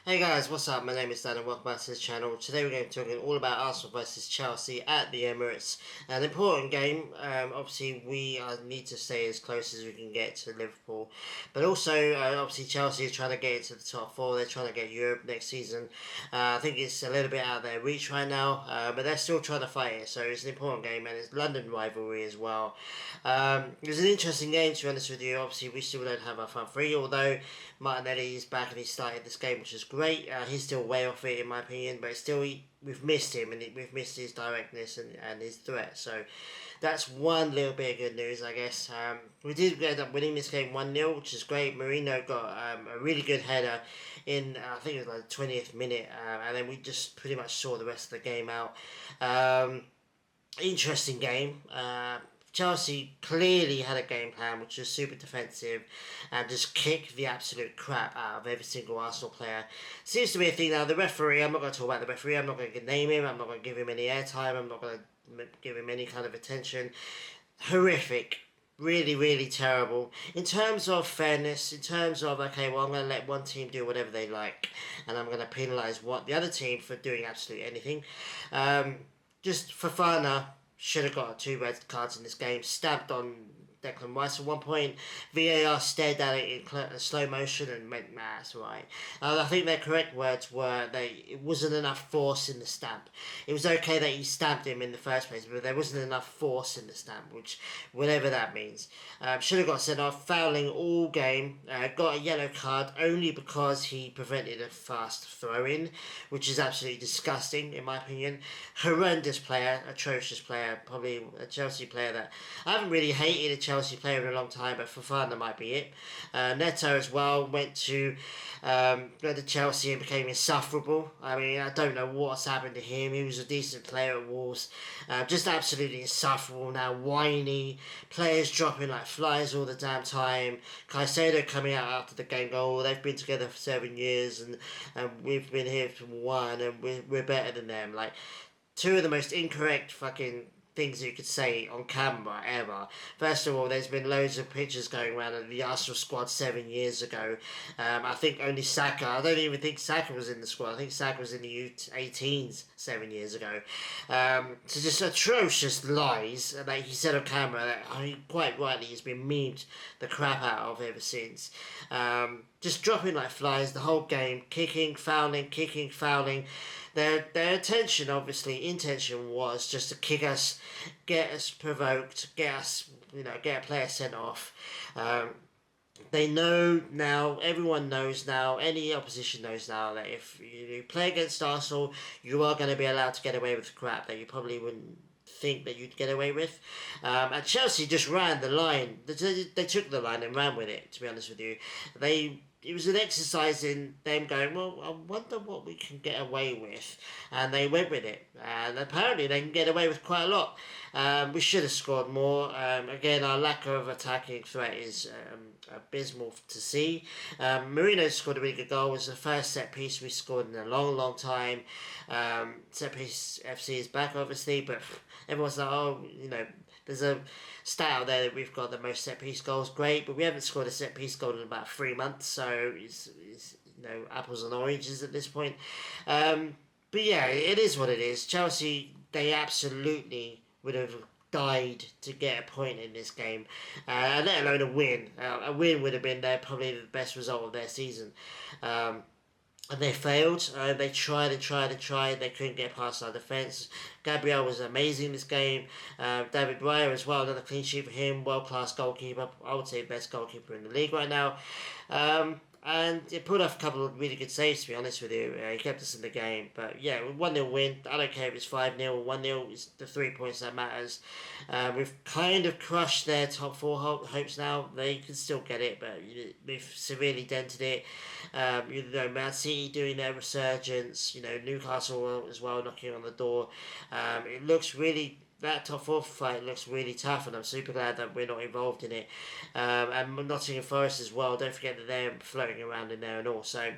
Hey guys, what's up? My name is Dan and welcome back to this channel. Today we're going to be talking all about Arsenal versus Chelsea at the Emirates. An important game. Obviously, we need to stay as close as we can get to Liverpool. But also, obviously, Chelsea is trying to get into the top four. They're trying to get Europe next season. I think it's a little bit out of their reach right now, but they're still trying to fight it. So it's an important game and it's London rivalry as well. It was an interesting game, to be honest with you. Obviously, we still don't have our front three, although Martinelli is back and he started this game, which is great. He's still way off it in my opinion, but still we've missed him and we've missed his directness and his threat. So that's one little bit of good news, I guess. We did end up winning this game 1-0, which is great. Merino got a really good header in, I think it was like the 20th minute, and then we just pretty much saw the rest of the game out. Interesting game. Chelsea clearly had a game plan which was super defensive and just kick the absolute crap out of every single Arsenal player. Seems to be a thing now. The referee, I'm not going to talk about the referee, I'm not going to name him, I'm not going to give him any airtime, I'm not going to give him any kind of attention. Horrific. Really, really terrible. In terms of fairness, in terms of, okay, well, I'm going to let one team do whatever they like, and I'm going to penalise the other team for doing absolutely anything. Just Fofana should have got two red cards in this game. Stabbed on Declan Rice at one point. VAR stared at it in slow motion and went, nah, that's right. I think their correct words were it wasn't enough force in the stamp. It was okay that he stabbed him in the first place, but there wasn't enough force in the stamp, which, whatever that means. Should have got sent off, fouling all game. Got a yellow card only because he prevented a fast throw-in, which is absolutely disgusting, in my opinion. Horrendous player, atrocious player, probably a Chelsea player that I haven't really hated a Chelsea player in a long time, but Fofana might be it. Neto as well went to Chelsea and became insufferable. I mean, I don't know what's happened to him. He was a decent player at Wolves, just absolutely insufferable now. Whiny players dropping like flies all the damn time. Caicedo coming out after the game goal. Oh, they've been together for 7 years and we've been here for one and we're better than them. Like, two of the most incorrect fucking things you could say on camera ever. First of all, there's been loads of pictures going around of the Arsenal squad 7 years ago. I think only Saka, I don't even think Saka was in the squad. I think Saka was in the U18s 7 years ago. So just atrocious lies that he said on camera that quite rightly has been memed the crap out of ever since. Just dropping like flies the whole game, kicking, fouling. Their intention was just to kick us, get us provoked, get us, get a player sent off. They know now, everyone knows now, any opposition knows now that if you play against Arsenal, you are going to be allowed to get away with crap that you probably wouldn't think that you'd get away with. And Chelsea just ran the line. They took the line and ran with it, to be honest with you. It was an exercise in them going, well, I wonder what we can get away with. And they went with it. And apparently they can get away with quite a lot. We should have scored more. Again, our lack of attacking threat is abysmal to see. Merino scored a really good goal. It was the first set piece we scored in a long, long time. Set piece FC is back, obviously, but everyone's like, oh, there's a stat out there that we've got the most set piece goals. Great, but we haven't scored a set piece goal in about 3 months, so it's apples and oranges at this point. But yeah, it is what it is. Chelsea, they absolutely would have died to get a point in this game, let alone a win. A win would have been probably the best result of their season. And they failed. They tried and tried and tried. They couldn't get past our defence. Gabriel was amazing this game. David Raya as well, another clean sheet for him. World class goalkeeper. I would say best goalkeeper in the league right now. And it pulled off a couple of really good saves, to be honest with you. He kept us in the game. But yeah, 1-0 win. I don't care if it's 5-0 or 1-0. It's the 3 points that matters. We've kind of crushed their top four hopes now. They can still get it, but we've severely dented it. Man City doing their resurgence. Newcastle as well knocking on the door. It looks really... That top four fight looks really tough, and I'm super glad that we're not involved in it. And Nottingham Forest as well. Don't forget that they're floating around in there and all. So,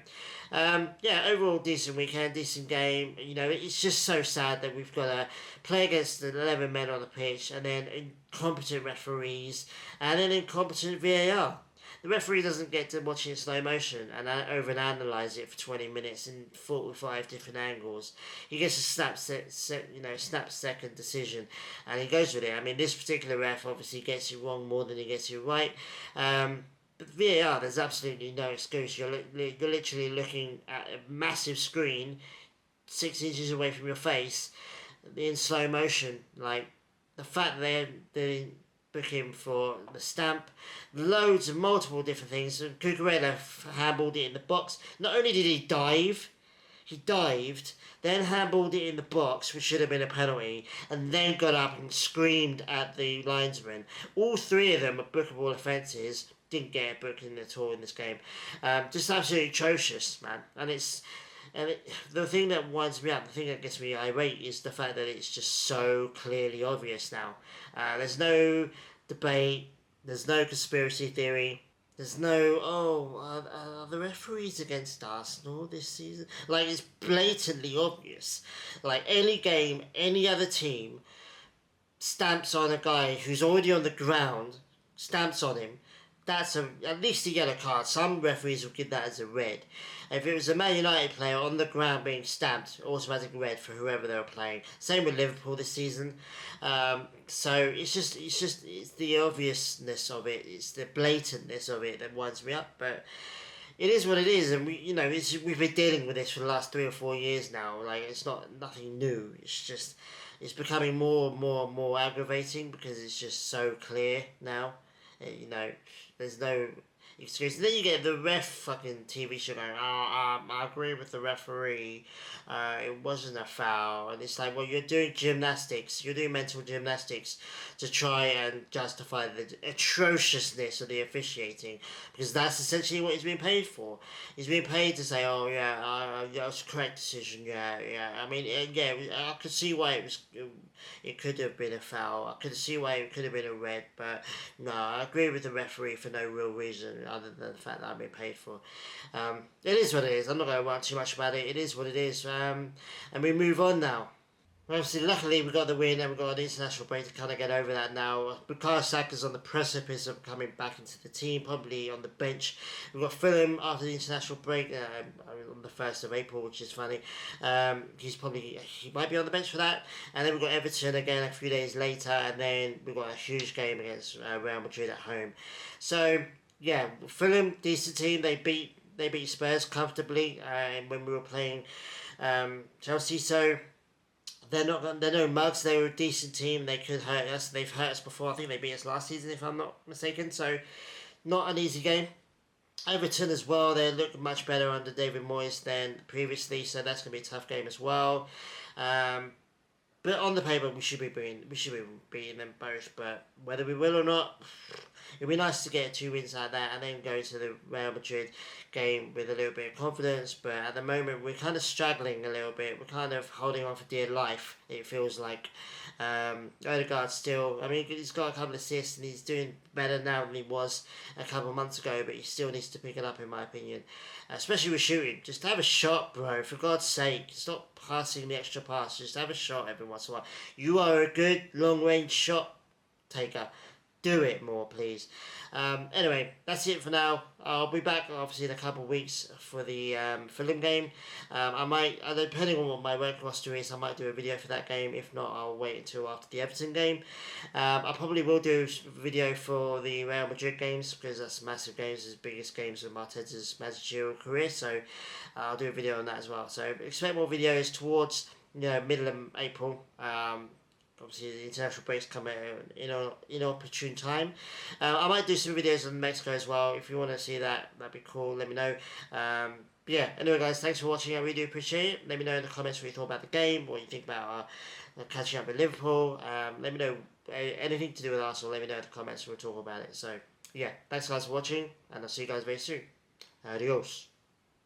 overall decent weekend, decent game. It's just so sad that we've got to play against the 11 men on the pitch, and then incompetent referees, and then incompetent VAR. The referee doesn't get to watch it in slow motion and overanalyze it for 20 minutes in 45 different angles. He gets a snap second decision, and he goes with it. I mean, this particular ref obviously gets it wrong more than he gets it right. But VAR, there's absolutely no excuse. You're literally looking at a massive screen 6 inches away from your face in slow motion. Like, the fact that they book him for the stamp, loads of multiple different things. Cucurella handballed it in the box. Not only did he dived, then handballed it in the box, which should have been a penalty, and then got up and screamed at the linesman. All three of them are bookable offences. Didn't get a booking at all in this game. Just absolutely atrocious, man. The thing that winds me up, the thing that gets me irate, is the fact that it's just so clearly obvious now. There's no debate. There's no conspiracy theory. There's no, are the referees against Arsenal this season? Like, it's blatantly obvious. Like, any game, any other team stamps on a guy who's already on the ground, stamps on him, that's at least a yellow card. Some referees will give that as a red. If it was a Man United player on the ground being stamped, automatic red for whoever they were playing. Same with Liverpool this season. So it's the obviousness of it. It's the blatantness of it that winds me up. But it is what it is, and we've been dealing with this for the last 3 or 4 years now. Like, it's nothing new. It's becoming more and more aggravating because it's just so clear now. There's no excuse. And then you get the ref fucking TV show going, I agree with the referee. It wasn't a foul. And it's like, well, you're doing gymnastics. You're doing mental gymnastics to try and justify the atrociousness of the officiating. Because that's essentially what he's being paid for. He's being paid to say, oh, yeah, that was a correct decision. Yeah. I mean, I could see why it could have been a foul. I could see why it could have been a red. But no, I agree with the referee for no real reason other than the fact that I'm being paid for. It is what it is. I'm not going to worry too much about it. It is what it is. And we move on now. Obviously, luckily we got the win and we got an international break to kind of get over that now. Bukayo Saka's on the precipice of coming back into the team, probably on the bench. We've got Fulham after the international break on the 1st of April, which is funny. He might be on the bench for that. And then we've got Everton again a few days later, and then we've got a huge game against Real Madrid at home. So yeah, Fulham, decent team. They beat Spurs comfortably when we were playing Chelsea. So they're no mugs. They were a decent team. They could hurt us. They've hurt us before. I think they beat us last season, if I'm not mistaken. So not an easy game. Everton as well. They look much better under David Moyes than previously. So that's going to be a tough game as well. But on the paper, we should be beating them both. But whether we will or not, it'd be nice to get 2 wins like that and then go to the Real Madrid game with a little bit of confidence. But at the moment, we're kind of struggling a little bit. We're kind of holding on for dear life, it feels like. Odegaard still, I mean, he's got a couple of assists and he's doing better now than he was a couple of months ago, but he still needs to pick it up, in my opinion. Especially with shooting. Just have a shot, bro, for God's sake. Stop passing the extra pass. Just have a shot every once in a while. You are a good long-range shot taker. Do it more, please. Anyway, that's it for now. I'll be back, obviously, in a couple of weeks for the Fulham game. I might, depending on what my work roster is, I might do a video for that game. If not, I'll wait until after the Everton game. I probably will do a video for the Real Madrid games, because that's massive games, the biggest games of Arteta's managerial career. So I'll do a video on that as well. So expect more videos towards middle of April. Obviously, the international breaks come at an inopportune time. I might do some videos on Mexico as well. If you want to see that, that'd be cool. Let me know. Yeah, anyway, guys, thanks for watching. I really do appreciate it. Let me know in the comments what you thought about the game, what you think about catching up with Liverpool. Let me know anything to do with Arsenal. Let me know in the comments. We'll talk about it. So, yeah, thanks, guys, for watching, and I'll see you guys very soon. Adios.